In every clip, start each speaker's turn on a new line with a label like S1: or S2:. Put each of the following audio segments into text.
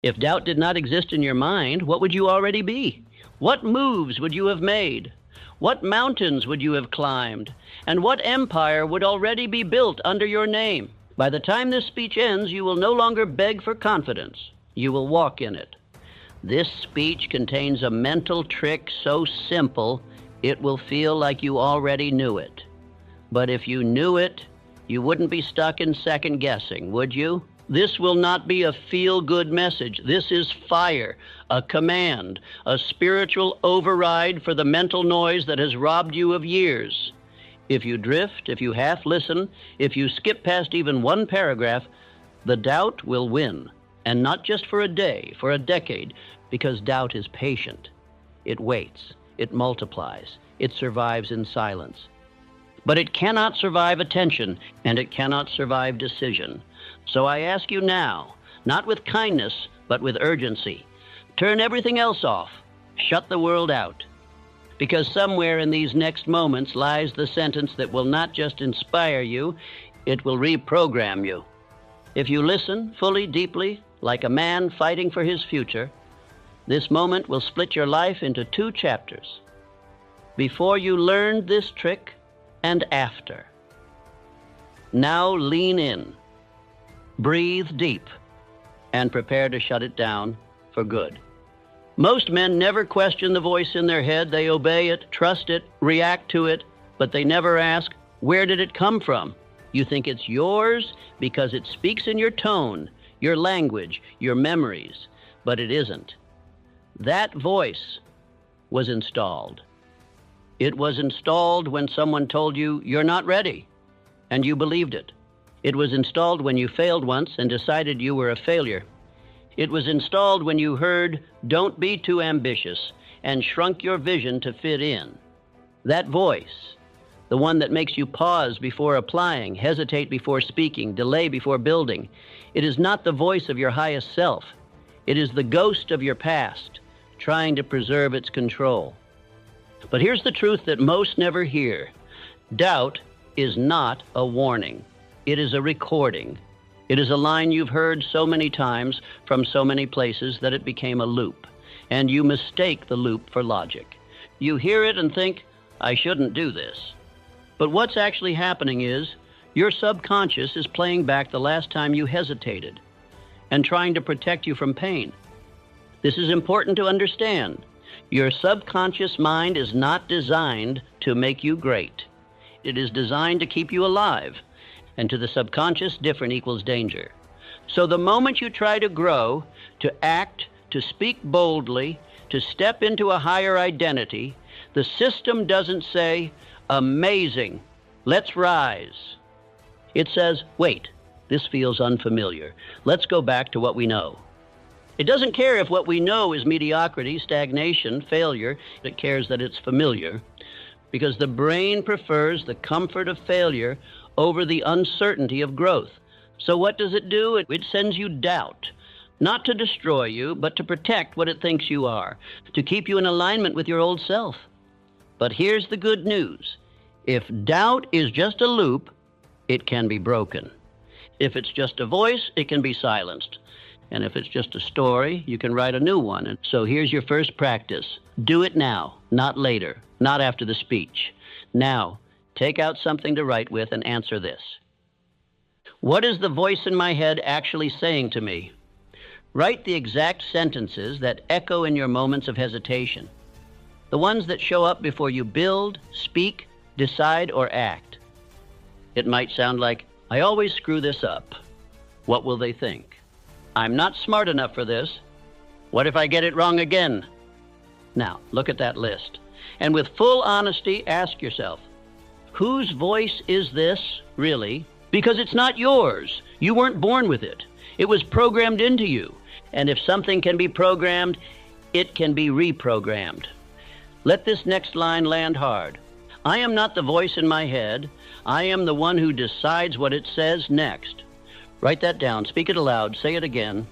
S1: If doubt did not exist in your mind, what would you already be? What moves would you have made? What mountains would you have climbed? And what empire would already be built under your name? By the time this speech ends, you will no longer beg for confidence. You will walk in it. This speech contains a mental trick so simple, it will feel like you already knew it. But if you knew it, you wouldn't be stuck in second guessing, would you? This will not be a feel-good message. This is fire, a command, a spiritual override for the mental noise that has robbed you of years. If you drift, if you half listen, if you skip past even one paragraph, the doubt will win. And not just for a day, for a decade, because doubt is patient. It waits, it multiplies, it survives in silence. But it cannot survive attention, and it cannot survive decision. So I ask you now, not with kindness, but with urgency, turn everything else off, shut the world out. Because somewhere in these next moments lies the sentence that will not just inspire you, it will reprogram you. If you listen fully, deeply, like a man fighting for his future, this moment will split your life into 2 chapters. Before you learned this trick and after. Now lean in, breathe deep, and prepare to shut it down for good. Most men never question the voice in their head. They obey it, trust it, react to it, but they never ask, where did it come from? You think it's yours because it speaks in your tone, your language, your memories, but it isn't. That voice was installed. It was installed when someone told you you're not ready, and you believed it. It was installed when you failed once and decided you were a failure. It was installed when you heard, don't be too ambitious, and shrunk your vision to fit in. That voice, the one that makes you pause before applying, hesitate before speaking, delay before building, it is not the voice of your highest self. It is the ghost of your past, trying to preserve its control. But here's the truth that most never hear. Doubt is not a warning. It is a recording. It is a line you've heard so many times from so many places that it became a loop, and you mistake the loop for logic. You hear it and think, I shouldn't do this. But what's actually happening is your subconscious is playing back the last time you hesitated and trying to protect you from pain. This is important to understand. Your subconscious mind is not designed to make you great. It is designed to keep you alive. And to the subconscious, different equals danger. So the moment you try to grow, to act, to speak boldly, to step into a higher identity, the system doesn't say, amazing, let's rise. It says, wait, this feels unfamiliar. Let's go back to what we know. It doesn't care if what we know is mediocrity, stagnation, failure. It cares that it's familiar, because the brain prefers the comfort of failure over the uncertainty of growth. So what does it do? It sends you doubt, not to destroy you, but to protect what it thinks you are, to keep you in alignment with your old self. But here's the good news. If doubt is just a loop, it can be broken. If it's just a voice, it can be silenced. And if it's just a story, you can write a new one. And so here's your first practice. Do it now, not later, not after the speech. Now, take out something to write with and answer this. What is the voice in my head actually saying to me? Write the exact sentences that echo in your moments of hesitation. The ones that show up before you build, speak, decide, or act. It might sound like, I always screw this up. What will they think? I'm not smart enough for this. What if I get it wrong again? Now, look at that list. And with full honesty, ask yourself, whose voice is this, really? Because it's not yours. You weren't born with it. It was programmed into you. And if something can be programmed, it can be reprogrammed. Let this next line land hard. I am not the voice in my head. I am the one who decides what it says next. Write that down. Speak it aloud. Say it again.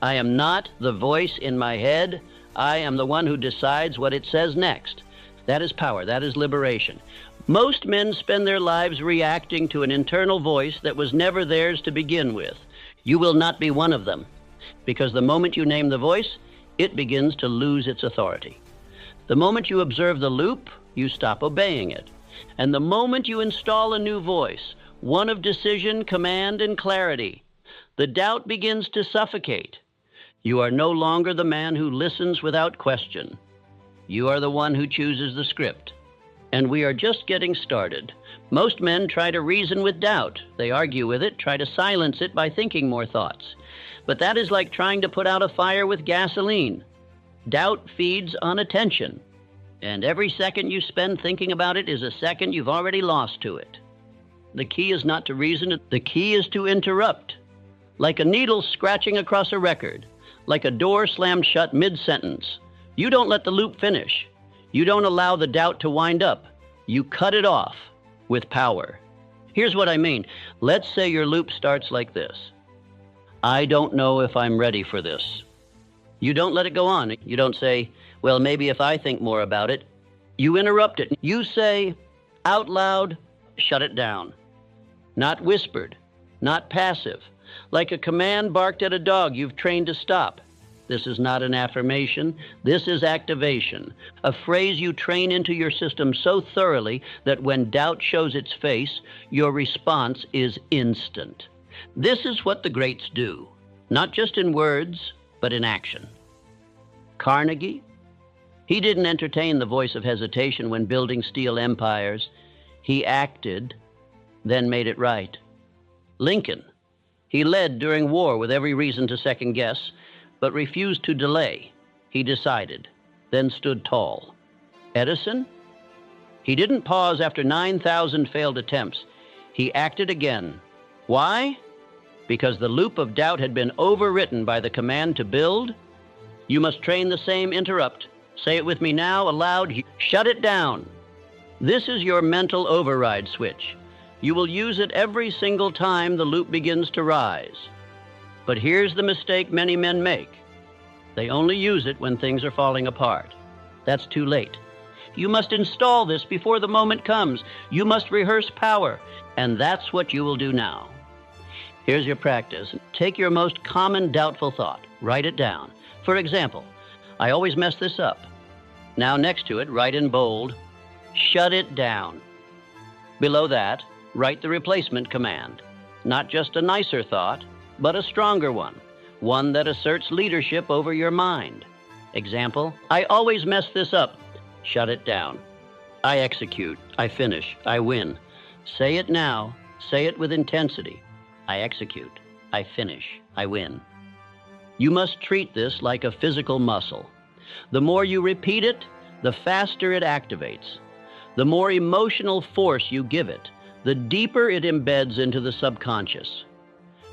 S1: I am not the voice in my head. I am the one who decides what it says next. That is power. That is liberation. Most men spend their lives reacting to an internal voice that was never theirs to begin with. You will not be one of them. because the moment you name the voice, it begins to lose its authority. The moment you observe the loop, you stop obeying it. And the moment you install a new voice, one of decision, command, and clarity, the doubt begins to suffocate. You are no longer the man who listens without question. You are the one who chooses the script. And we are just getting started. Most men try to reason with doubt. They argue with it, try to silence it by thinking more thoughts. But that is like trying to put out a fire with gasoline. Doubt feeds on attention. And every second you spend thinking about it is a second you've already lost to it. The key is not to reason, the key is to interrupt. Like a needle scratching across a record, like a door slammed shut mid-sentence. You don't let the loop finish. You don't allow the doubt to wind up. You cut it off with power. Here's what I mean. Let's say your loop starts like this. I don't know if I'm ready for this. You don't let it go on. You don't say, well, maybe if I think more about it. You interrupt it. You say, out loud, shut it down. Not whispered, not passive, like a command barked at a dog you've trained to stop. This is not an affirmation. This is activation, a phrase you train into your system so thoroughly that when doubt shows its face, your response is instant. This is what the greats do, not just in words, but in action. Carnegie, he didn't entertain the voice of hesitation when building steel empires. He acted, then made it right. Lincoln, he led during war with every reason to second guess, but refused to delay. He decided, then stood tall. Edison, he didn't pause after 9,000 failed attempts. He acted again. Why? Because the loop of doubt had been overwritten by the command to build. You must train the same interrupt. Say it with me now, aloud. Shut it down. This is your mental override switch. You will use it every single time the loop begins to rise. But here's the mistake many men make. They only use it when things are falling apart. That's too late. You must install this before the moment comes. You must rehearse power, and that's what you will do now. Here's your practice. Take your most common doubtful thought. Write it down. For example, I always mess this up. Now next to it, write in bold, shut it down. Below that, write the replacement command. Not just a nicer thought, but a stronger one that asserts leadership over your mind. Example, I always mess this up. Shut it down. I execute. I finish. I win. Say it now. Say it with intensity. I execute. I finish. I win. You must treat this like a physical muscle. The more you repeat it, the faster it activates. The more emotional force you give it, the deeper it embeds into the subconscious.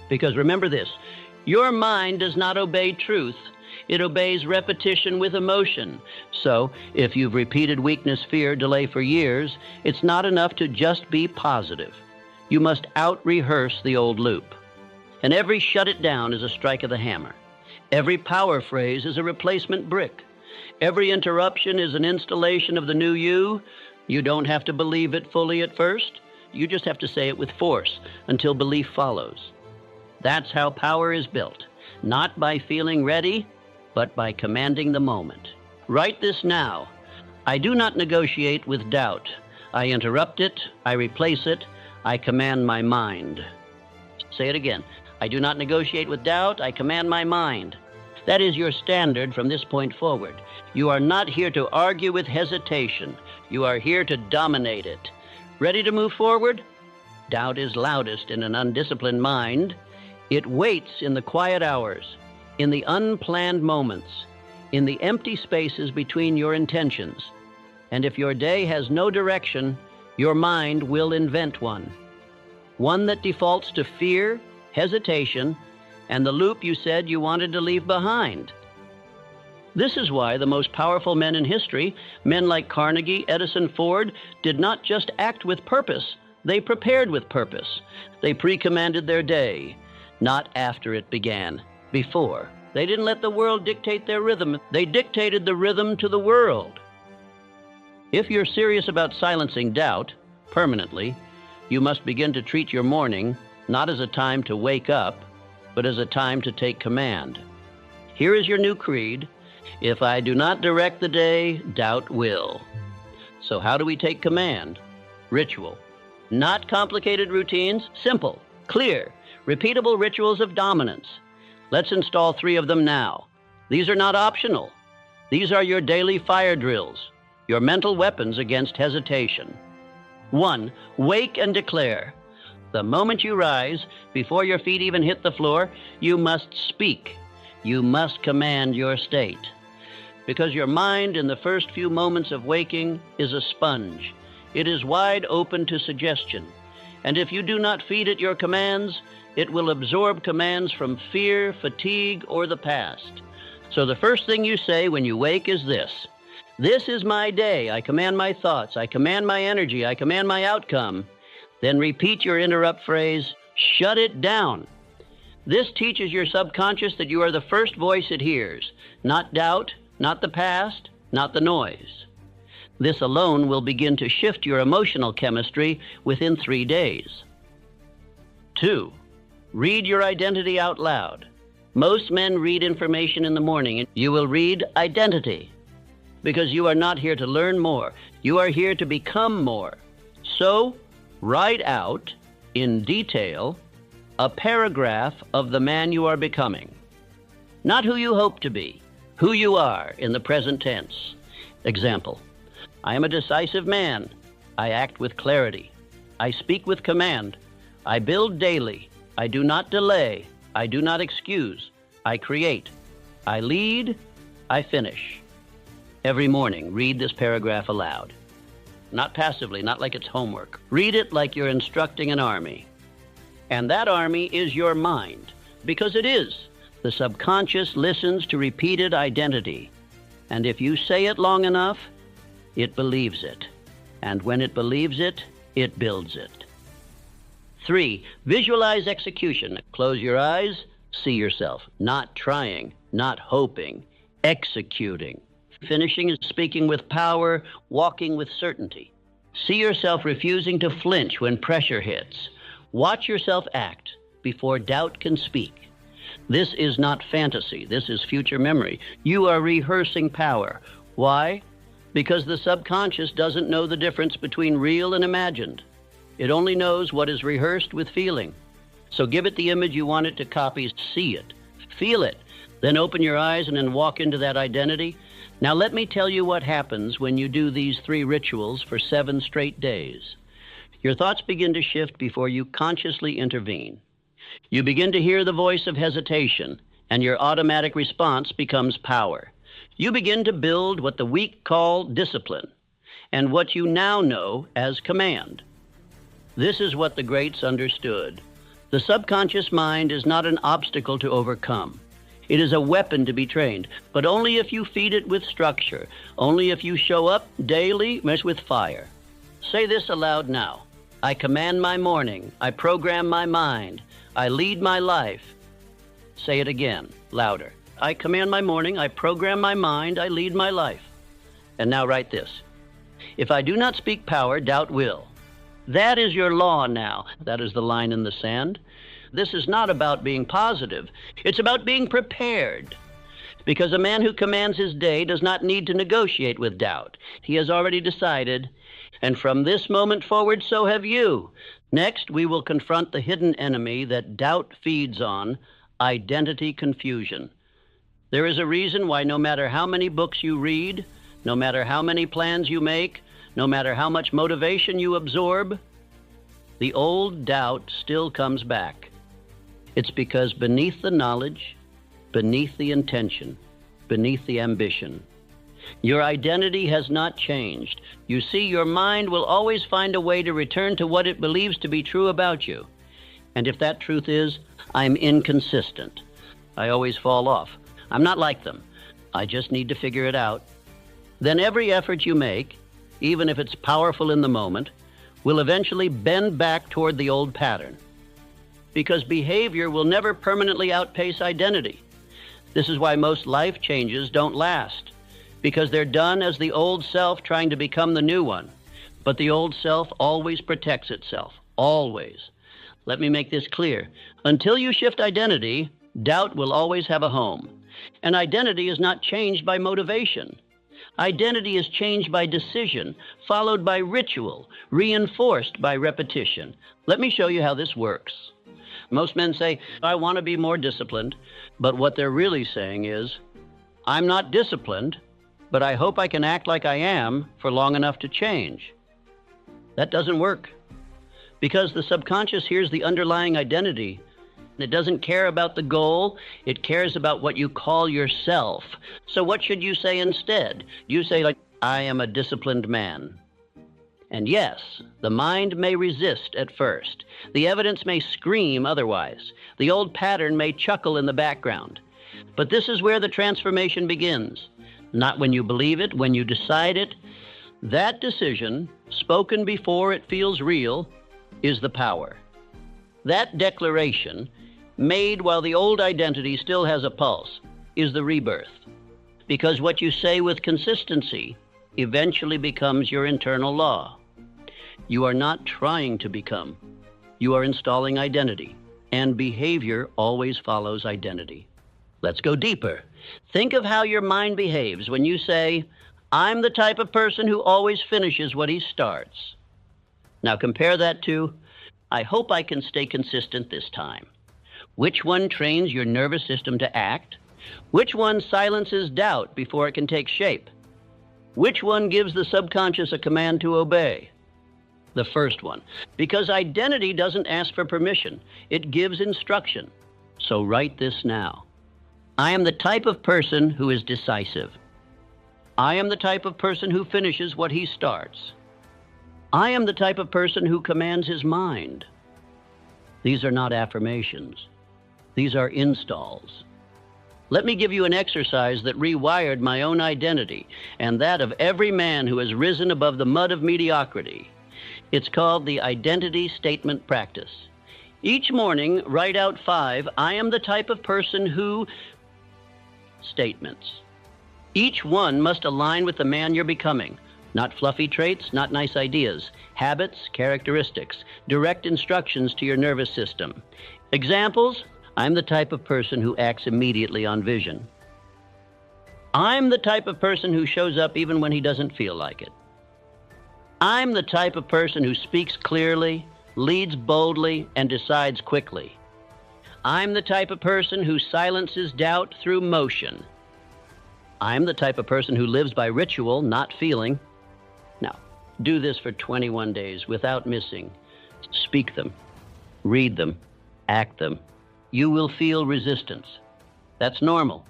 S1: Because remember this, your mind does not obey truth. It obeys repetition with emotion. So, if you've repeated weakness, fear, delay for years, it's not enough to just be positive. You must out-rehearse the old loop. And every shut it down is a strike of the hammer. Every power phrase is a replacement brick. Every interruption is an installation of the new you. You don't have to believe it fully at first. You just have to say it with force until belief follows. That's how power is built, not by feeling ready, but by commanding the moment. Write this now. I do not negotiate with doubt. I interrupt it, I replace it, I command my mind. Say it again. I do not negotiate with doubt, I command my mind. That is your standard from this point forward. You are not here to argue with hesitation. You are here to dominate it. Ready to move forward? Doubt is loudest in an undisciplined mind. It waits in the quiet hours, in the unplanned moments, in the empty spaces between your intentions. And if your day has no direction, your mind will invent one. One that defaults to fear, hesitation, and the loop you said you wanted to leave behind. This is why the most powerful men in history, men like Carnegie, Edison, Ford, did not just act with purpose. They prepared with purpose. They pre-commanded their day, not after it began, before. They didn't let the world dictate their rhythm. They dictated the rhythm to the world. If you're serious about silencing doubt permanently, you must begin to treat your morning not as a time to wake up, but as a time to take command. Here is your new creed. If I do not direct the day, doubt will. So how do we take command? Ritual. Not complicated routines, simple, clear, repeatable rituals of dominance. Let's install 3 of them now. These are not optional. These are your daily fire drills, your mental weapons against hesitation. 1. Wake and declare. The moment you rise, before your feet even hit the floor, you must speak. You must command your state. Because your mind in the first few moments of waking is a sponge. It is wide open to suggestion. And if you do not feed it your commands, it will absorb commands from fear, fatigue, or the past. So the first thing you say when you wake is this. This is my day. I command my thoughts. I command my energy. I command my outcome. Then repeat your interrupt phrase, shut it down. This teaches your subconscious that you are the first voice it hears, not doubt, not the past, not the noise. This alone will begin to shift your emotional chemistry within 3 days. 2. Read your identity out loud. Most men read information in the morning, and you will read identity because you are not here to learn more. You are here to become more. So, write out in detail a paragraph of the man you are becoming. Not who you hope to be, who you are in the present tense. Example, I am a decisive man. I act with clarity. I speak with command. I build daily. I do not delay. I do not excuse. I create. I lead. I finish. Every morning, read this paragraph aloud. Not passively, not like it's homework. Read it like you're instructing an army. And that army is your mind, because it is. The subconscious listens to repeated identity. And if you say it long enough, it believes it. And when it believes it, it builds it. 3. Visualize execution. Close your eyes, see yourself. Not trying, not hoping, executing. Finishing is speaking with power, walking with certainty. See yourself refusing to flinch when pressure hits. Watch yourself act before doubt can speak. This is not fantasy. This is future memory. You are rehearsing power. Why? Because the subconscious doesn't know the difference between real and imagined. It only knows what is rehearsed with feeling. So give it the image you want it to copy. See it. Feel it. Then open your eyes and then walk into that identity. Now let me tell you what happens when you do these 3 rituals for 7 straight days. Your thoughts begin to shift before you consciously intervene. You begin to hear the voice of hesitation, and your automatic response becomes power. You begin to build what the weak call discipline, and what you now know as command. This is what the greats understood. The subconscious mind is not an obstacle to overcome. It is a weapon to be trained, but only if you feed it with structure, only if you show up daily with fire. Say this aloud now. I command my morning. I program my mind. I lead my life. Say it again, louder. I command my morning. I program my mind. I lead my life. And now write this. If I do not speak power, doubt will. That is your law now. That is the line in the sand. This is not about being positive. It's about being prepared. Because a man who commands his day does not need to negotiate with doubt. He has already decided. And from this moment forward, so have you. Next, we will confront the hidden enemy that doubt feeds on, identity confusion. There is a reason why no matter how many books you read, no matter how many plans you make, no matter how much motivation you absorb, the old doubt still comes back. It's because beneath the knowledge, beneath the intention, beneath the ambition, your identity has not changed. You see, your mind will always find a way to return to what it believes to be true about you. And if that truth is, I'm inconsistent. I always fall off. I'm not like them. I just need to figure it out. Then every effort you make, even if it's powerful in the moment, will eventually bend back toward the old pattern. Because behavior will never permanently outpace identity. This is why most life changes don't last. Because they're done as the old self trying to become the new one. But the old self always protects itself. Always. Let me make this clear. Until you shift identity, doubt will always have a home. And identity is not changed by motivation. Identity is changed by decision, followed by ritual, reinforced by repetition. Let me show you how this works. Most men say, I want to be more disciplined, but what they're really saying is, I'm not disciplined, but I hope I can act like I am for long enough to change. That doesn't work, because the subconscious hears the underlying identity. It doesn't care about the goal, it cares about what you call yourself. So what should you say instead? You say, like, I am a disciplined man. And yes, the mind may resist at first. The evidence may scream otherwise. The old pattern may chuckle in the background. But this is where the transformation begins. Not when you believe it, when you decide it. That decision, spoken before it feels real, is the power. That declaration, made while the old identity still has a pulse, is the rebirth. Because what you say with consistency eventually becomes your internal law. You are not trying to become. You are installing identity, and behavior always follows identity. Let's go deeper. Think of how your mind behaves when you say, I'm the type of person who always finishes what he starts. Now compare that to, I hope I can stay consistent this time. Which one trains your nervous system to act? Which one silences doubt before it can take shape? Which one gives the subconscious a command to obey? The first one, because identity doesn't ask for permission. It gives instruction. So write this now. I am the type of person who is decisive. I am the type of person who finishes what he starts. I am the type of person who commands his mind. These are not affirmations. These are installs. Let me give you an exercise that rewired my own identity and that of every man who has risen above the mud of mediocrity. It's called the identity statement practice. Each morning, write out 5, I am the type of person who statements. Each one must align with the man you're becoming. Not fluffy traits, not nice ideas. Habits, characteristics, direct instructions to your nervous system. Examples, I'm the type of person who acts immediately on vision. I'm the type of person who shows up even when he doesn't feel like it. I'm the type of person who speaks clearly, leads boldly, and decides quickly. I'm the type of person who silences doubt through motion. I'm the type of person who lives by ritual, not feeling. Now, do this for 21 days without missing. Speak them, read them, act them. You will feel resistance. That's normal.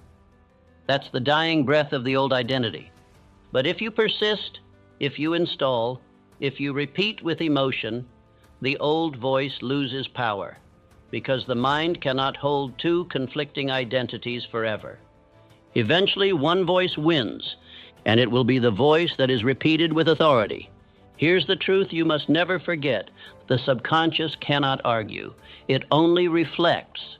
S1: That's the dying breath of the old identity. But if you persist, if you install, if you repeat with emotion, the old voice loses power, because the mind cannot hold 2 conflicting identities forever. Eventually, one voice wins, and it will be the voice that is repeated with authority. Here's the truth you must never forget. The subconscious cannot argue. It only reflects,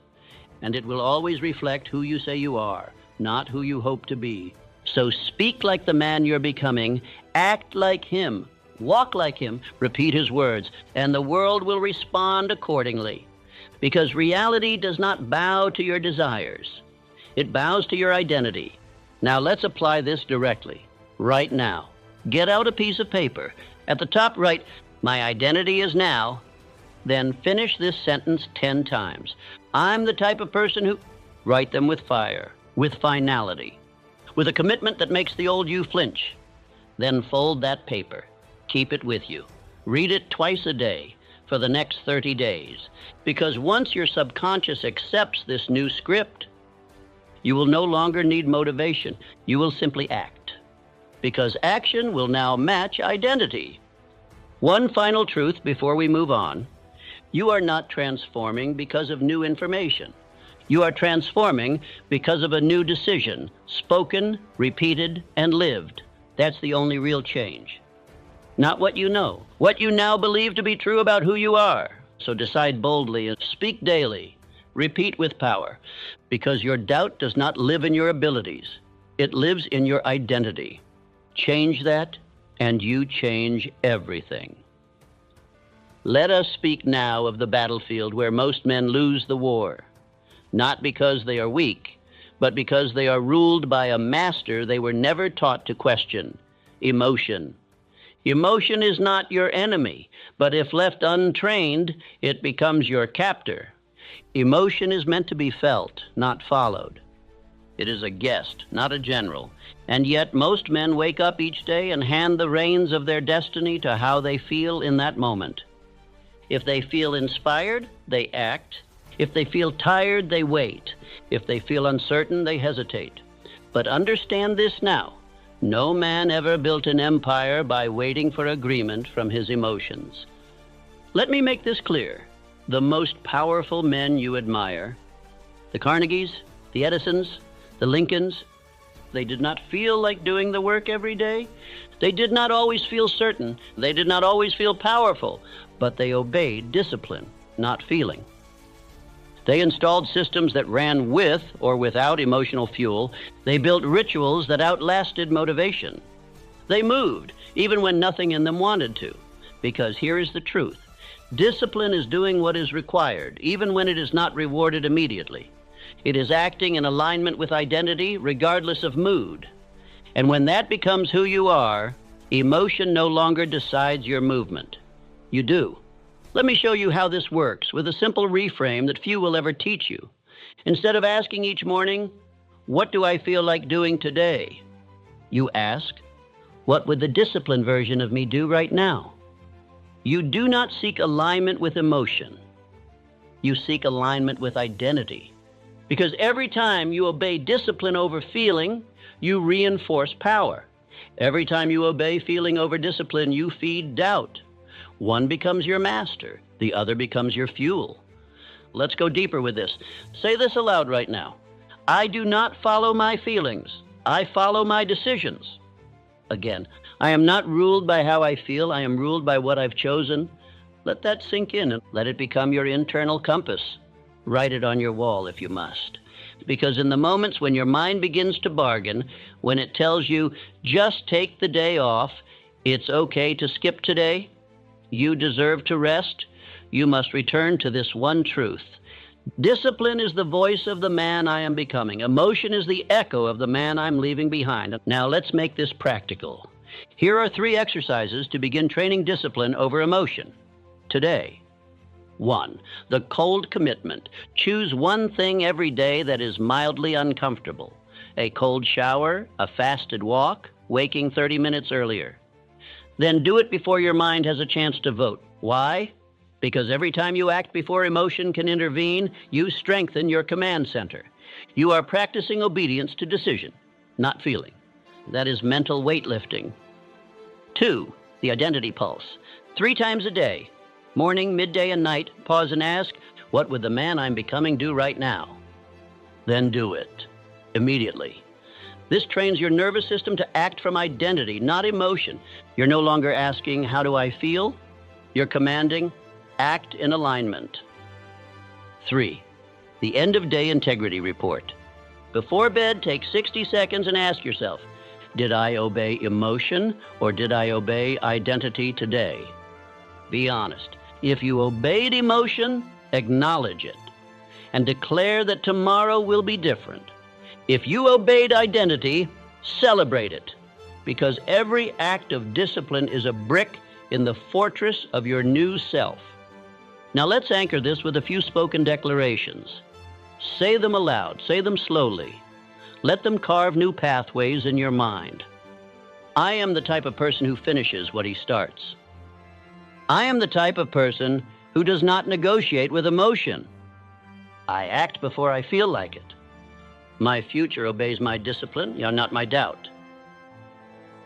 S1: and it will always reflect who you say you are, not who you hope to be. So speak like the man you're becoming, act like him, walk like him, repeat his words, and the world will respond accordingly. Because reality does not bow to your desires. It bows to your identity. Now let's apply this directly, right now. Get out a piece of paper. At the top, write, my identity is now. Then finish this sentence 10 times. I'm the type of person who... Write them with fire, with finality, with a commitment that makes the old you flinch. Then fold that paper. Keep it with you. Read it twice a day for the next 30 days. Because once your subconscious accepts this new script, you will no longer need motivation. You will simply act. Because action will now match identity. One final truth before we move on. You are not transforming because of new information. You are transforming because of a new decision, spoken, repeated, and lived. That's the only real change. Not what you know, what you now believe to be true about who you are. So decide boldly and speak daily. Repeat with power, because your doubt does not live in your abilities. It lives in your identity. Change that, and you change everything. Let us speak now of the battlefield where most men lose the war, not because they are weak, but because they are ruled by a master they were never taught to question: emotion. Emotion is not your enemy, but if left untrained, it becomes your captor. Emotion is meant to be felt, not followed. It is a guest, not a general. And yet most men wake up each day and hand the reins of their destiny to how they feel in that moment. If they feel inspired, they act. If they feel tired, they wait. If they feel uncertain, they hesitate. But understand this now: no man ever built an empire by waiting for agreement from his emotions. Let me make this clear. The most powerful men you admire, the Carnegies, the Edisons, the Lincolns, they did not feel like doing the work every day. They did not always feel certain. They did not always feel powerful, but they obeyed discipline, not feeling. They installed systems that ran with or without emotional fuel. They built rituals that outlasted motivation. They moved, even when nothing in them wanted to, because here is the truth. Discipline is doing what is required, even when it is not rewarded immediately. It is acting in alignment with identity, regardless of mood. And when that becomes who you are, emotion no longer decides your movement. You do. Let me show you how this works with a simple reframe that few will ever teach you. Instead of asking each morning, "What do I feel like doing today?" you ask, "What would the disciplined version of me do right now?" You do not seek alignment with emotion. You seek alignment with identity. Because every time you obey discipline over feeling, you reinforce power. Every time you obey feeling over discipline, you feed doubt. One becomes your master, the other becomes your fuel. Let's go deeper with this. Say this aloud right now. I do not follow my feelings. I follow my decisions. Again, I am not ruled by how I feel. I am ruled by what I've chosen. Let that sink in and let it become your internal compass. Write it on your wall if you must. Because in the moments when your mind begins to bargain, when it tells you, just take the day off, it's okay to skip today, you deserve to rest, you must return to this one truth. Discipline is the voice of the man I am becoming. Emotion is the echo of the man I'm leaving behind. Now let's make this practical. Here are 3 exercises to begin training discipline over emotion. Today. 1. The cold commitment. Choose one thing every day that is mildly uncomfortable. A cold shower, a fasted walk, waking 30 minutes earlier. Then do it before your mind has a chance to vote. Why? Because every time you act before emotion can intervene, you strengthen your command center. You are practicing obedience to decision, not feeling. That is mental weightlifting. 2. The identity pulse. 3 times a day. Morning, midday, and night, pause and ask, what would the man I'm becoming do right now? Then do it. Immediately. This trains your nervous system to act from identity, not emotion. You're no longer asking, how do I feel? You're commanding, act in alignment. 3. The end of day integrity report. Before bed, take 60 seconds and ask yourself, did I obey emotion or did I obey identity today? Be honest. If you obeyed emotion, acknowledge it and declare that tomorrow will be different. If you obeyed identity, celebrate it, because every act of discipline is a brick in the fortress of your new self. Now let's anchor this with a few spoken declarations. Say them aloud, say them slowly. Let them carve new pathways in your mind. I am the type of person who finishes what he starts. I am the type of person who does not negotiate with emotion. I act before I feel like it. My future obeys my discipline, not my doubt.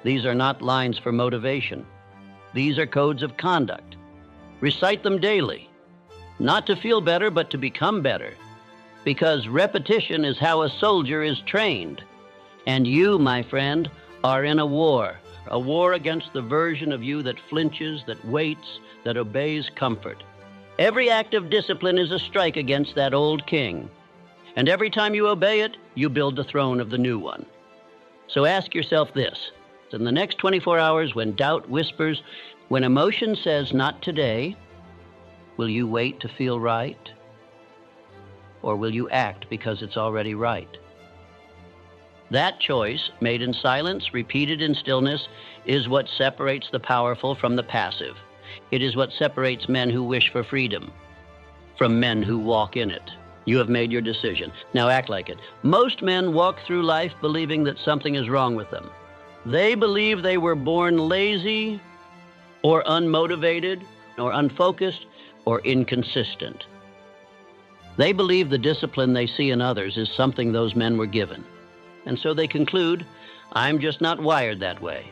S1: These are not lines for motivation. These are codes of conduct. Recite them daily, not to feel better, but to become better. Because repetition is how a soldier is trained. And you, my friend, are in a war against the version of you that flinches, that waits, that obeys comfort. Every act of discipline is a strike against that old king. And every time you obey it, you build the throne of the new one. So ask yourself this. In the next 24 hours, when doubt whispers, when emotion says not today, will you wait to feel right? Or will you act because it's already right? That choice, made in silence, repeated in stillness, is what separates the powerful from the passive. It is what separates men who wish for freedom from men who walk in it. You have made your decision. Now act like it. Most men walk through life believing that something is wrong with them. They believe they were born lazy or unmotivated or unfocused or inconsistent. They believe the discipline they see in others is something those men were given. And so they conclude, I'm just not wired that way.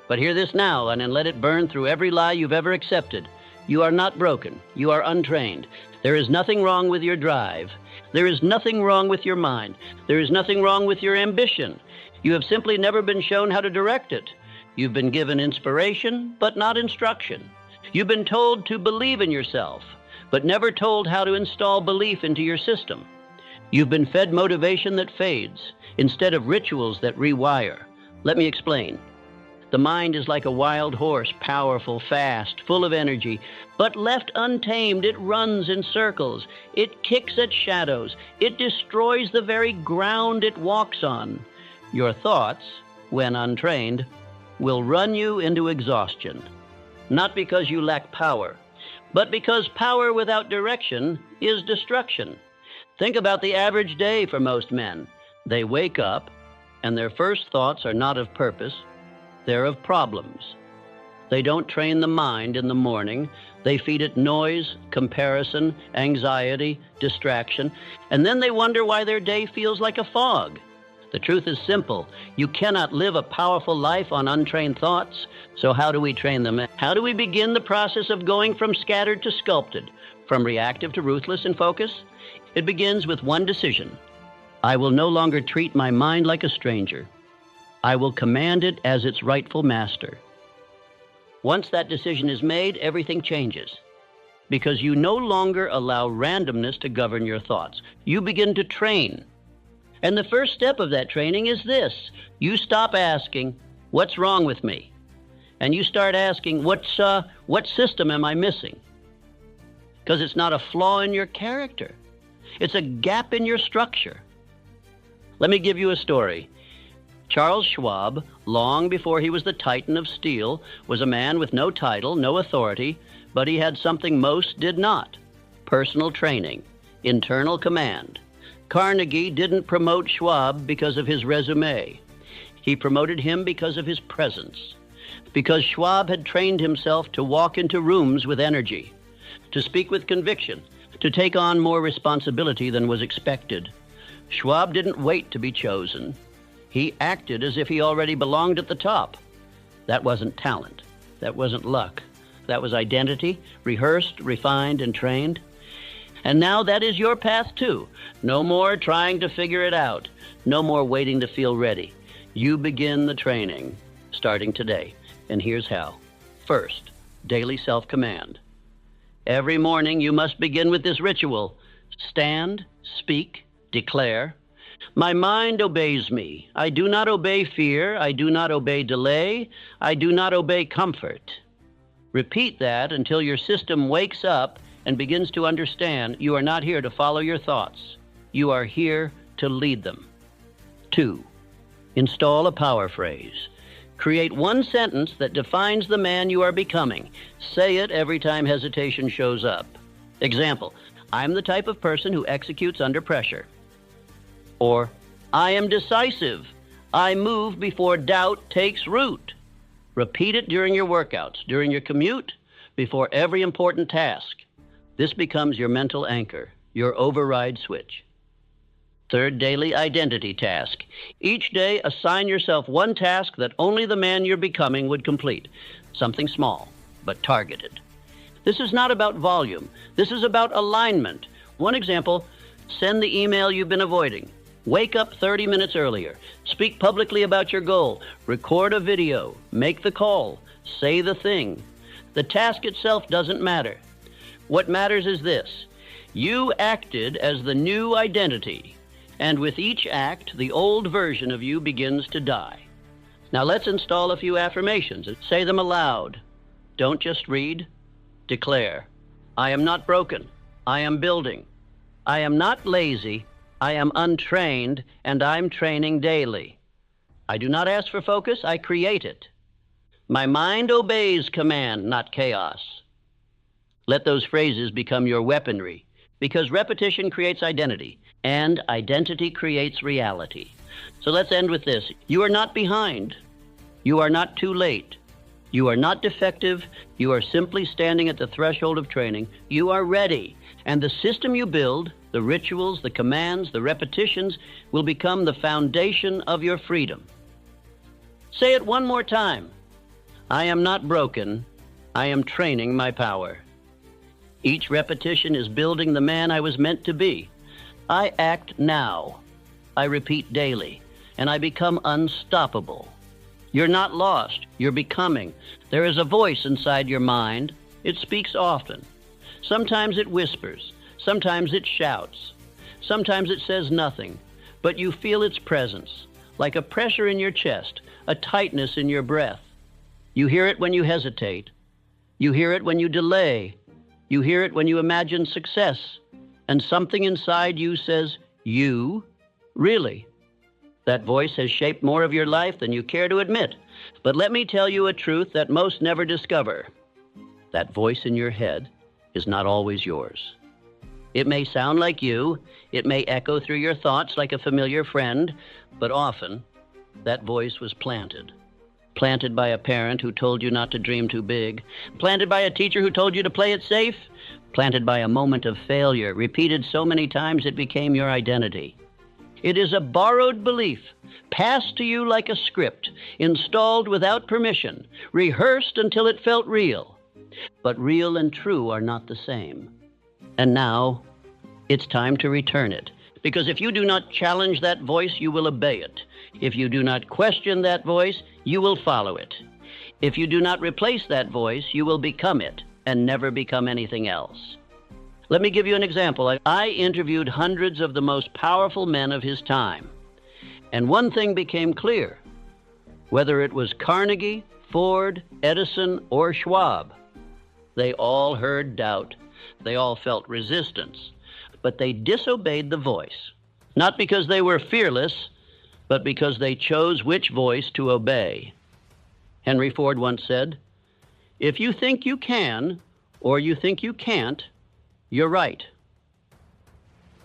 S1: But hear this now, and then let it burn through every lie you've ever accepted. You are not broken. You are untrained. There is nothing wrong with your drive. There is nothing wrong with your mind. There is nothing wrong with your ambition. You have simply never been shown how to direct it. You've been given inspiration, but not instruction. You've been told to believe in yourself, but never told how to install belief into your system. You've been fed motivation that fades, instead of rituals that rewire. Let me explain. The mind is like a wild horse, powerful, fast, full of energy, but left untamed, it runs in circles. It kicks at shadows. It destroys the very ground it walks on. Your thoughts, when untrained, will run you into exhaustion. Not because you lack power, but because power without direction is destruction. Think about the average day for most men. They wake up, and their first thoughts are not of purpose, they're of problems. They don't train the mind in the morning. They feed it noise, comparison, anxiety, distraction, and then they wonder why their day feels like a fog. The truth is simple. You cannot live a powerful life on untrained thoughts. So how do we train them? How do we begin the process of going from scattered to sculpted, from reactive to ruthless in focus? It begins with one decision. I will no longer treat my mind like a stranger. I will command it as its rightful master. Once that decision is made, everything changes, because you no longer allow randomness to govern your thoughts. You begin to train. And the first step of that training is this. You stop asking, what's wrong with me? And you start asking, what system am I missing? Because it's not a flaw in your character. It's a gap in your structure. Let me give you a story. Charles Schwab, long before he was the Titan of steel, was a man with no title, no authority, but he had something most did not: personal training, internal command. Carnegie didn't promote Schwab because of his resume. He promoted him because of his presence, because Schwab had trained himself to walk into rooms with energy, to speak with conviction, to take on more responsibility than was expected. Schwab didn't wait to be chosen. He acted as if he already belonged at the top. That wasn't talent. That wasn't luck. That was identity, rehearsed, refined, and trained. And now that is your path too. No more trying to figure it out. No more waiting to feel ready. You begin the training, starting today. And here's how. First, daily self-command. Every morning you must begin with this ritual. Stand, speak, declare. My mind obeys me. I do not obey fear. I do not obey delay. I do not obey comfort. Repeat that until your system wakes up and begins to understand you are not here to follow your thoughts. You are here to lead them. 2, install a power phrase. Create one sentence that defines the man you are becoming. Say it every time hesitation shows up. Example, I'm the type of person who executes under pressure. Or, I am decisive. I move before doubt takes root. Repeat it during your workouts, during your commute, before every important task. This becomes your mental anchor, your override switch. 3rd, daily identity task. Each day, assign yourself one task that only the man you're becoming would complete. Something small, but targeted. This is not about volume. This is about alignment. One example, send the email you've been avoiding. Wake up 30 minutes earlier. Speak publicly about your goal. Record a video. Make the call. Say the thing. The task itself doesn't matter. What matters is this. You acted as the new identity, and with each act, the old version of you begins to die. Now let's install a few affirmations and say them aloud. Don't just read. Declare. I am not broken. I am building. I am not lazy. I am untrained, and I'm training daily. I do not ask for focus, I create it. My mind obeys command, not chaos. Let those phrases become your weaponry, because repetition creates identity, and identity creates reality. So let's end with this. You are not behind. You are not too late. You are not defective. You are simply standing at the threshold of training. You are ready. And the system you build, the rituals, the commands, the repetitions, will become the foundation of your freedom. Say it one more time. I am not broken. I am training my power. Each repetition is building the man I was meant to be. I act now. I repeat daily, and I become unstoppable. You're not lost. You're becoming. There is a voice inside your mind. It speaks often. Sometimes it whispers. Sometimes it shouts. Sometimes it says nothing, but you feel its presence, like a pressure in your chest, a tightness in your breath. You hear it when you hesitate. You hear it when you delay. You hear it when you imagine success. And something inside you says, you? Really? That voice has shaped more of your life than you care to admit. But let me tell you a truth that most never discover. That voice in your head is not always yours. It may sound like you. It may echo through your thoughts like a familiar friend. But often, that voice was planted. Planted by a parent who told you not to dream too big. Planted by a teacher who told you to play it safe. Planted by a moment of failure, repeated so many times it became your identity. It is a borrowed belief, passed to you like a script, installed without permission, rehearsed until it felt real. But real and true are not the same. And now, it's time to return it. Because if you do not challenge that voice, you will obey it. If you do not question that voice, you will follow it. If you do not replace that voice, you will become it and never become anything else. Let me give you an example. I interviewed hundreds of the most powerful men of his time. And one thing became clear. Whether it was Carnegie, Ford, Edison, or Schwab, they all heard doubt. They all felt resistance. But they disobeyed the voice. Not because they were fearless, but because they chose which voice to obey. Henry Ford once said, "If you think you can, or you think you can't, you're right."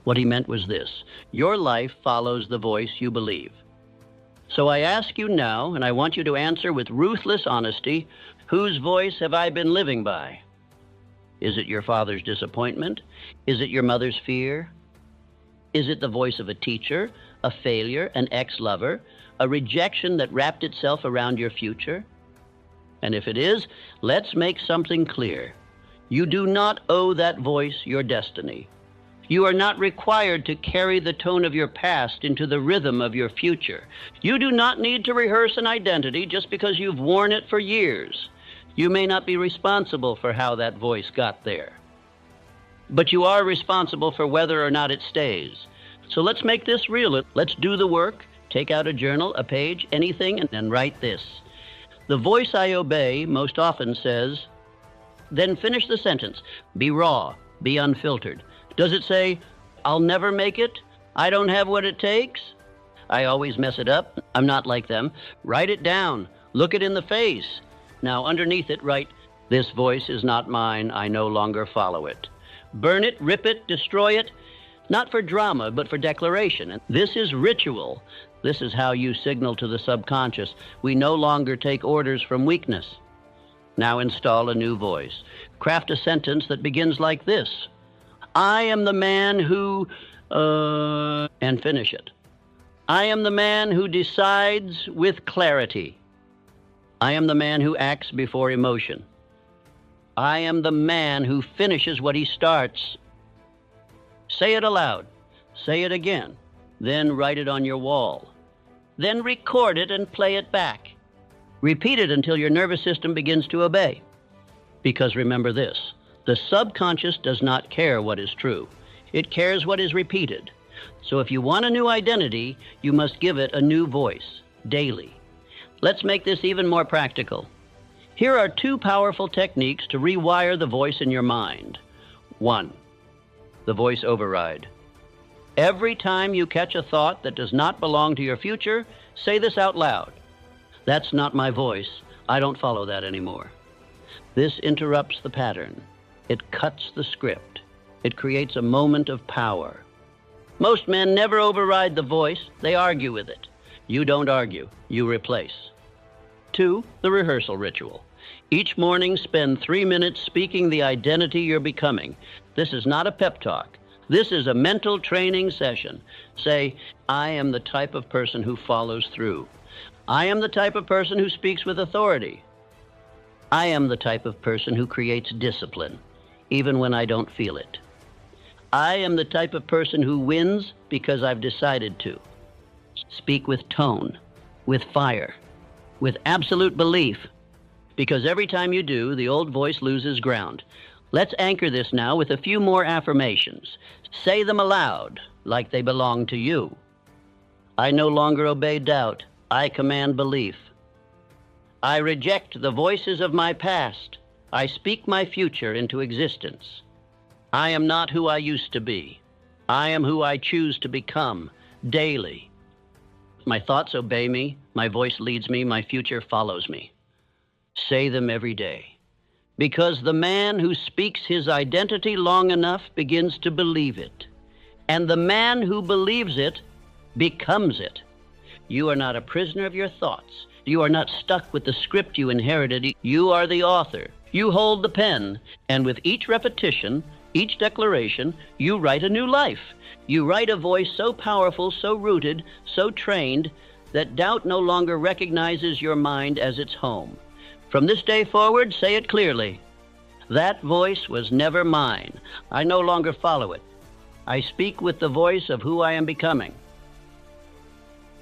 S1: What he meant was this: your life follows the voice you believe. So I ask you now, and I want you to answer with ruthless honesty, whose voice have I been living by? Is it your father's disappointment? Is it your mother's fear? Is it the voice of a teacher, a failure, an ex-lover, a rejection that wrapped itself around your future? And if it is, let's make something clear. You do not owe that voice your destiny. You are not required to carry the tone of your past into the rhythm of your future. You do not need to rehearse an identity just because you've worn it for years. You may not be responsible for how that voice got there. But you are responsible for whether or not it stays. So let's make this real. Let's do the work. Take out a journal, a page, anything, and write this. The voice I obey most often says, then finish the sentence. Be raw, be unfiltered. Does it say, I'll never make it? I don't have what it takes? I always mess it up. I'm not like them. Write it down. Look it in the face. Now underneath it write, this voice is not mine. I no longer follow it. Burn it, rip it, destroy it. Not for drama, but for declaration. And this is ritual. This is how you signal to the subconscious. We no longer take orders from weakness. Now install a new voice. Craft a sentence that begins like this. I am the man who, and finish it. I am the man who decides with clarity. I am the man who acts before emotion. I am the man who finishes what he starts. Say it aloud. Say it again. Then write it on your wall. Then record it and play it back. Repeat it until your nervous system begins to obey. Because remember this, the subconscious does not care what is true. It cares what is repeated. So if you want a new identity, you must give it a new voice, daily. Let's make this even more practical. Here are two powerful techniques to rewire the voice in your mind. 1, the voice override. Every time you catch a thought that does not belong to your future, say this out loud. That's not my voice. I don't follow that anymore. This interrupts the pattern. It cuts the script. It creates a moment of power. Most men never override the voice. They argue with it. You don't argue. You replace. 2, the rehearsal ritual. Each morning, spend 3 minutes speaking the identity you're becoming. This is not a pep talk. This is a mental training session. Say, I am the type of person who follows through. I am the type of person who speaks with authority. I am the type of person who creates discipline, even when I don't feel it. I am the type of person who wins because I've decided to. Speak with tone, with fire, with absolute belief, because every time you do, the old voice loses ground. Let's anchor this now with a few more affirmations. Say them aloud, like they belong to you. I no longer obey doubt. I command belief. I reject the voices of my past. I speak my future into existence. I am not who I used to be. I am who I choose to become daily. My thoughts obey me, my voice leads me, my future follows me. Say them every day. Because the man who speaks his identity long enough begins to believe it. And the man who believes it becomes it. You are not a prisoner of your thoughts. You are not stuck with the script you inherited. You are the author. You hold the pen. And with each repetition, each declaration, you write a new life. You write a voice so powerful, so rooted, so trained, that doubt no longer recognizes your mind as its home. From this day forward, say it clearly. That voice was never mine. I no longer follow it. I speak with the voice of who I am becoming.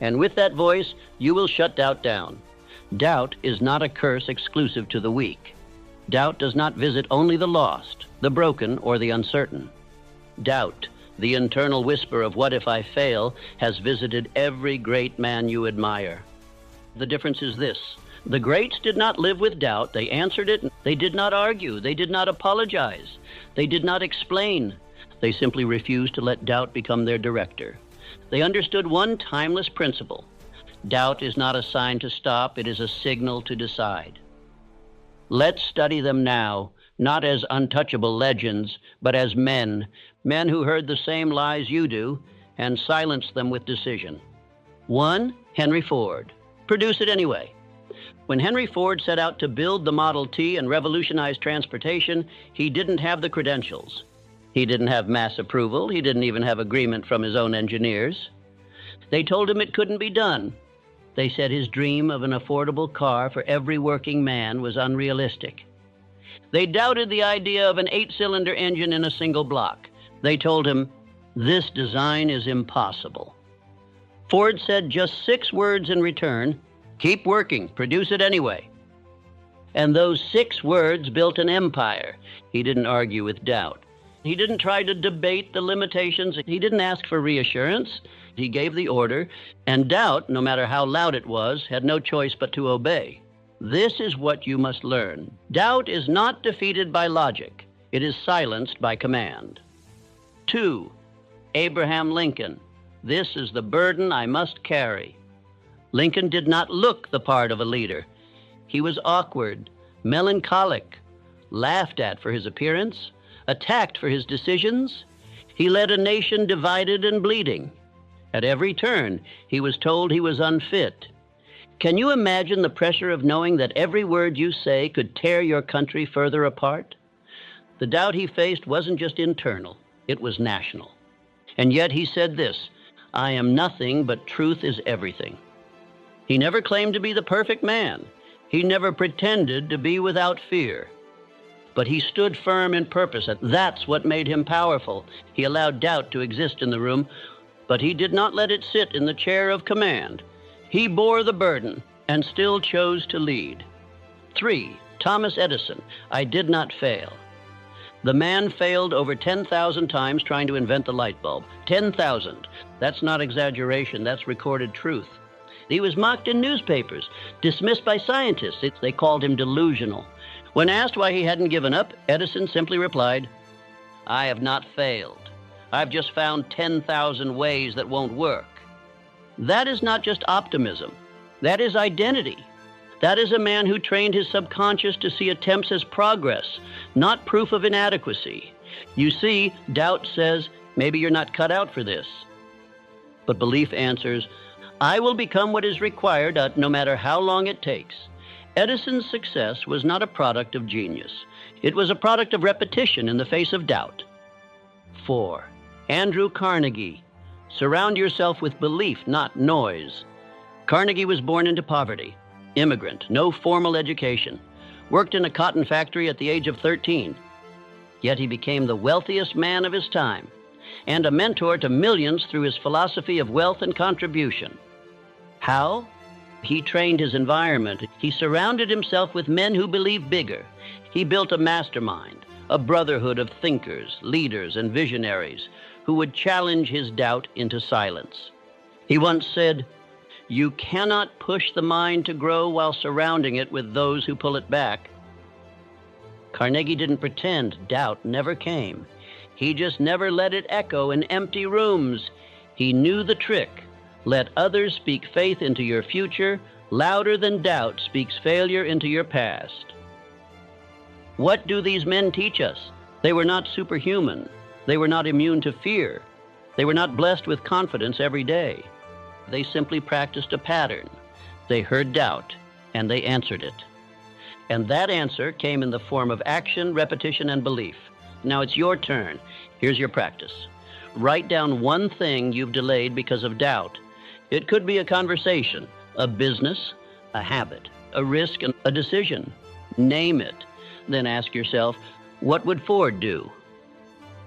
S1: And with that voice, you will shut doubt down. Doubt is not a curse exclusive to the weak. Doubt does not visit only the lost, the broken, or the uncertain. Doubt, the internal whisper of what if I fail, has visited every great man you admire. The difference is this. The greats did not live with doubt. They answered it. They did not argue. They did not apologize. They did not explain. They simply refused to let doubt become their director. They understood one timeless principle. Doubt is not a sign to stop. It is a signal to decide. Let's study them now, not as untouchable legends, but as men who heard the same lies you do and silenced them with decision. 1, Henry Ford. Produce it anyway. When Henry Ford set out to build the Model T and revolutionize transportation, he didn't have the credentials. He didn't have mass approval. He didn't even have agreement from his own engineers. They told him it couldn't be done. They said his dream of an affordable car for every working man was unrealistic. They doubted the idea of an 8-cylinder engine in a single block. They told him, this design is impossible. Ford said just 6 words in return: keep working, produce it anyway. And those 6 words built an empire. He didn't argue with doubt. He didn't try to debate the limitations. He didn't ask for reassurance. He gave the order, and doubt, no matter how loud it was, had no choice but to obey. This is what you must learn. Doubt is not defeated by logic. It is silenced by command. 2, Abraham Lincoln. This is the burden I must carry. Lincoln did not look the part of a leader. He was awkward, melancholic, laughed at for his appearance, attacked for his decisions. He led a nation divided and bleeding. At every turn, he was told he was unfit. Can you imagine the pressure of knowing that every word you say could tear your country further apart? The doubt he faced wasn't just internal, it was national. And yet he said this: I am nothing, but truth is everything. He never claimed to be the perfect man. He never pretended to be without fear. But he stood firm in purpose. That's what made him powerful. He allowed doubt to exist in the room, but he did not let it sit in the chair of command. He bore the burden and still chose to lead. 3, Thomas Edison. I did not fail. The man failed over 10,000 times trying to invent the light bulb. 10,000. That's not exaggeration. That's recorded truth. He was mocked in newspapers, dismissed by scientists. They called him delusional. When asked why he hadn't given up, Edison simply replied, I have not failed. I've just found 10,000 ways that won't work. That is not just optimism. That is identity. That is a man who trained his subconscious to see attempts as progress, not proof of inadequacy. You see, doubt says, maybe you're not cut out for this. But belief answers, I will become what is required no matter how long it takes. Edison's success was not a product of genius. It was a product of repetition in the face of doubt. 4. Andrew Carnegie. Surround yourself with belief, not noise. Carnegie was born into poverty. Immigrant, no formal education. Worked in a cotton factory at the age of 13. Yet he became the wealthiest man of his time and a mentor to millions through his philosophy of wealth and contribution. How? He trained his environment. He surrounded himself with men who believed bigger. He built a mastermind, a brotherhood of thinkers, leaders, and visionaries who would challenge his doubt into silence. He once said, "You cannot push the mind to grow while surrounding it with those who pull it back." Carnegie didn't pretend doubt never came. He just never let it echo in empty rooms. He knew the trick. Let others speak faith into your future. Louder than doubt speaks failure into your past. What do these men teach us? They were not superhuman. They were not immune to fear. They were not blessed with confidence every day. They simply practiced a pattern. They heard doubt, and they answered it. And that answer came in the form of action, repetition, and belief. Now it's your turn. Here's your practice. Write down one thing you've delayed because of doubt. It could be a conversation, a business, a habit, a risk, and a decision. Name it. Then ask yourself, what would Ford do?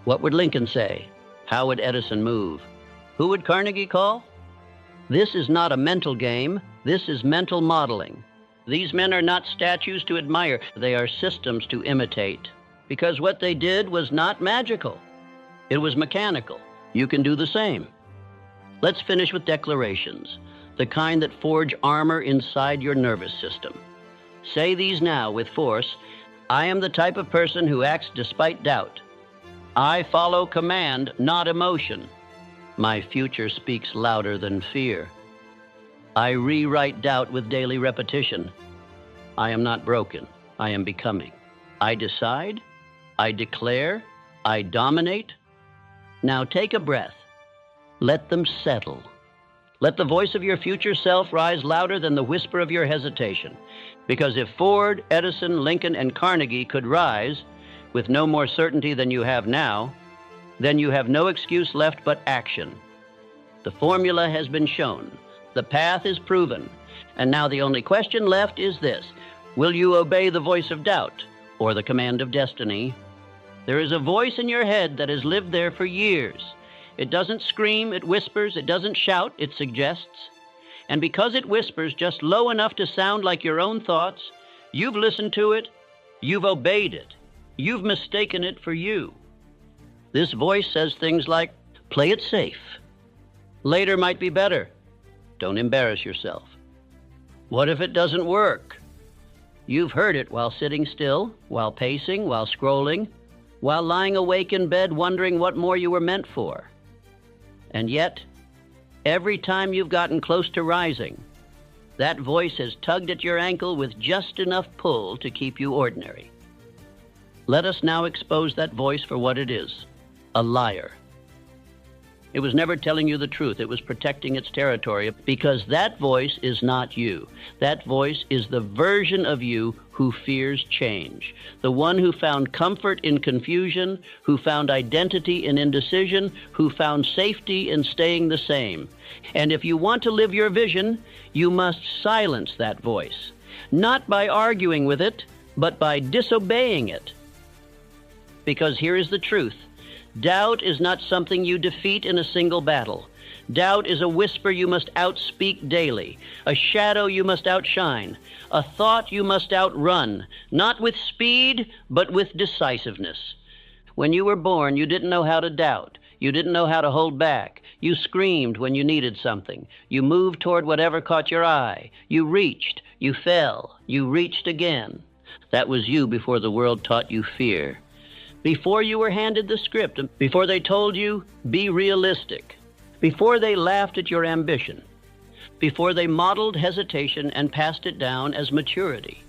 S1: What would Lincoln say? How would Edison move? Who would Carnegie call? This is not a mental game. This is mental modeling. These men are not statues to admire. They are systems to imitate. Because what they did was not magical. It was mechanical. You can do the same. Let's finish with declarations, the kind that forge armor inside your nervous system. Say these now with force. I am the type of person who acts despite doubt. I follow command, not emotion. My future speaks louder than fear. I rewrite doubt with daily repetition. I am not broken. I am becoming. I decide. I declare. I dominate. Now take a breath. Let them settle. Let the voice of your future self rise louder than the whisper of your hesitation. Because if Ford, Edison, Lincoln, and Carnegie could rise with no more certainty than you have now, then you have no excuse left but action. The formula has been shown. The path is proven. And now the only question left is this. Will you obey the voice of doubt or the command of destiny? There is a voice in your head that has lived there for years. It doesn't scream, it whispers, it doesn't shout, it suggests. And because it whispers just low enough to sound like your own thoughts, you've listened to it, you've obeyed it, you've mistaken it for you. This voice says things like, play it safe. Later might be better. Don't embarrass yourself. What if it doesn't work? You've heard it while sitting still, while pacing, while scrolling, while lying awake in bed wondering what more you were meant for. And yet, every time you've gotten close to rising, that voice has tugged at your ankle with just enough pull to keep you ordinary. Let us now expose that voice for what it is, a liar. It was never telling you the truth. It was protecting its territory because that voice is not you. That voice is the version of you who fears change, the one who found comfort in confusion, who found identity in indecision, who found safety in staying the same. And if you want to live your vision, you must silence that voice, not by arguing with it, but by disobeying it. Because here is the truth. Doubt is not something you defeat in a single battle. Doubt is a whisper you must outspeak daily, a shadow you must outshine, a thought you must outrun, not with speed, but with decisiveness. When you were born, you didn't know how to doubt. You didn't know how to hold back. You screamed when you needed something. You moved toward whatever caught your eye. You reached. You fell. You reached again. That was you before the world taught you fear. before you were handed the script, before they told you, be realistic, before they laughed at your ambition, before they modeled hesitation and passed it down as maturity.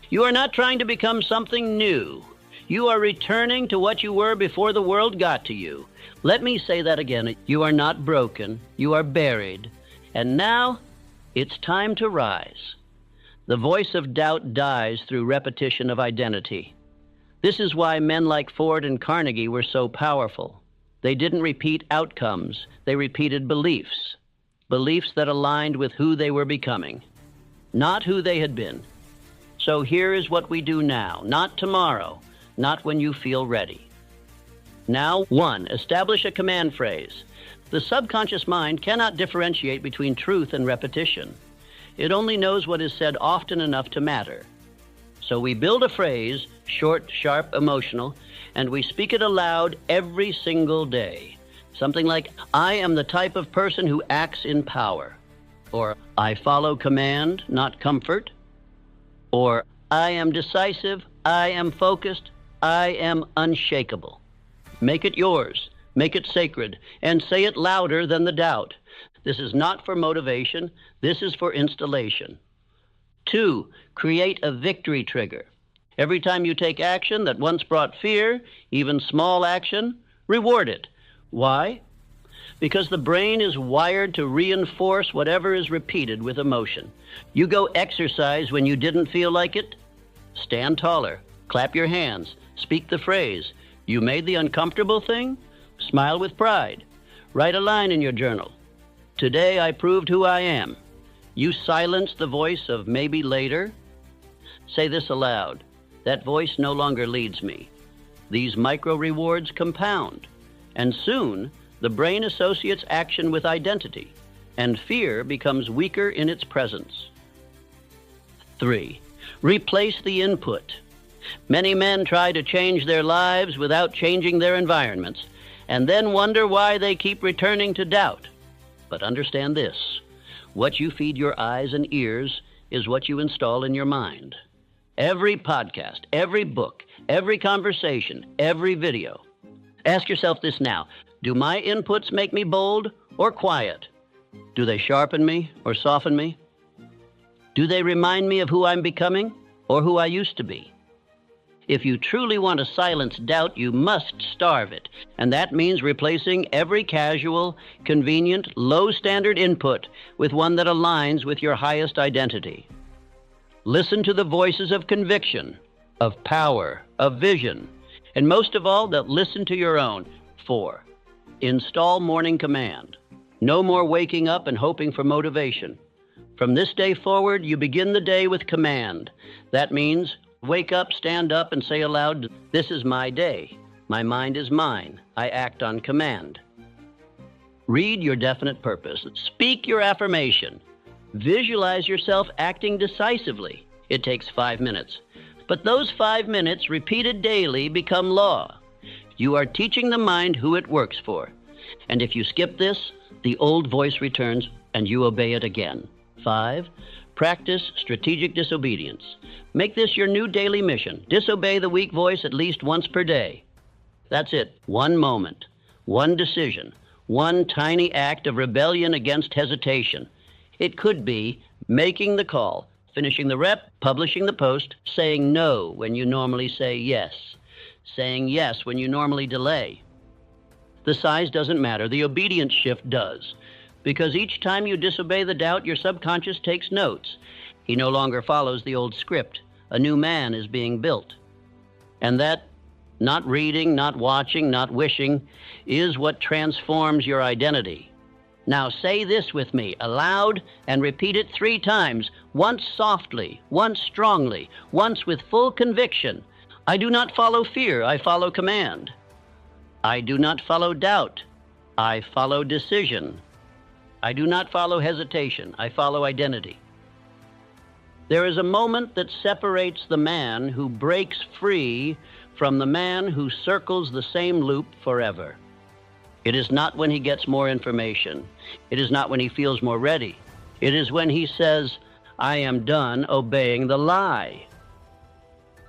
S1: You are not trying to become something new. You are returning to what you were before the world got to you. Let me say that again. You are not broken. You are buried. And now it's time to rise. The voice of doubt dies through repetition of identity. This is why men like Ford and Carnegie were so powerful. They didn't repeat outcomes. They repeated beliefs. Beliefs that aligned with who they were becoming, not who they had been. So here is what we do now, not tomorrow, not when you feel ready. Now, 1, establish a command phrase. The subconscious mind cannot differentiate between truth and repetition. It only knows what is said often enough to matter. So we build a phrase, short, sharp, emotional, and we speak it aloud every single day. Something like, I am the type of person who acts in power. Or, I follow command, not comfort. Or, I am decisive, I am focused, I am unshakable. Make it yours, make it sacred, and say it louder than the doubt. This is not for motivation, this is for installation. 2, create a victory trigger. Every time you take action that once brought fear, even small action, reward it. Why? Because the brain is wired to reinforce whatever is repeated with emotion. You go exercise when you didn't feel like it? Stand taller, clap your hands, speak the phrase, you made the uncomfortable thing? Smile with pride. Write a line in your journal. Today I proved who I am. You silence the voice of maybe later. Say this aloud. That voice no longer leads me. These micro rewards compound. And soon, the brain associates action with identity, and fear becomes weaker in its presence. 3, replace the input. Many men try to change their lives without changing their environments, and then wonder why they keep returning to doubt. But understand this, what you feed your eyes and ears is what you install in your mind. Every podcast, every book, every conversation, every video. Ask yourself this now. Do my inputs make me bold or quiet? Do they sharpen me or soften me? Do they remind me of who I'm becoming or who I used to be? If you truly want to silence doubt, you must starve it. And that means replacing every casual, convenient, low-standard input with one that aligns with your highest identity. Listen to the voices of conviction, of power, of vision, and most of all, that listen to your own. 4, install morning command. No more waking up and hoping for motivation. From this day forward, you begin the day with command. That means wake up, stand up, and say aloud, this is my day. My mind is mine. I act on command. Read your definite purpose. Speak your affirmation. Visualize yourself acting decisively. It takes 5 minutes. But those 5 minutes, repeated daily, become law. You are teaching the mind who it works for. And if you skip this, the old voice returns and you obey it again. 5, practice strategic disobedience. Make this your new daily mission. Disobey the weak voice at least once per day. That's it. 1 moment, 1 decision, 1 tiny act of rebellion against hesitation. It could be making the call, finishing the rep, publishing the post, saying no when you normally say yes, saying yes when you normally delay. The size doesn't matter. The obedience shift does. Because each time you disobey the doubt, your subconscious takes notes. He no longer follows the old script. A new man is being built. And that, not reading, not watching, not wishing, is what transforms your identity. Now say this with me, aloud, and repeat it 3 times, once softly, once strongly, once with full conviction. I do not follow fear, I follow command. I do not follow doubt, I follow decision. I do not follow hesitation, I follow identity. There is a moment that separates the man who breaks free from the man who circles the same loop forever. It is not when he gets more information. It is not when he feels more ready. It is when he says, I am done obeying the lie.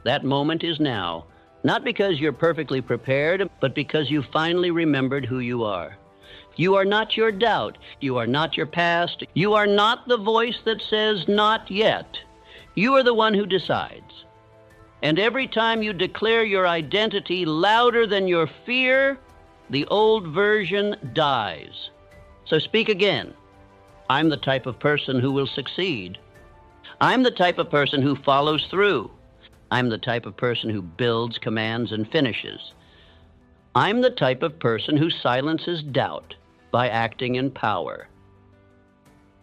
S1: That moment is now. Not because you're perfectly prepared, but because you finally remembered who you are. You are not your doubt. You are not your past. You are not the voice that says not yet. You are the one who decides. And every time you declare your identity louder than your fear, the old version dies. So speak again. I'm the type of person who will succeed. I'm the type of person who follows through. I'm the type of person who builds, commands, and finishes. I'm the type of person who silences doubt by acting in power.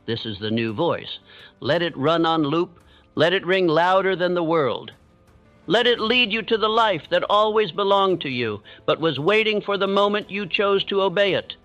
S1: This is the new voice. Let it run on loop. Let it ring louder than the world. Let it lead you to the life that always belonged to you, but was waiting for the moment you chose to obey it.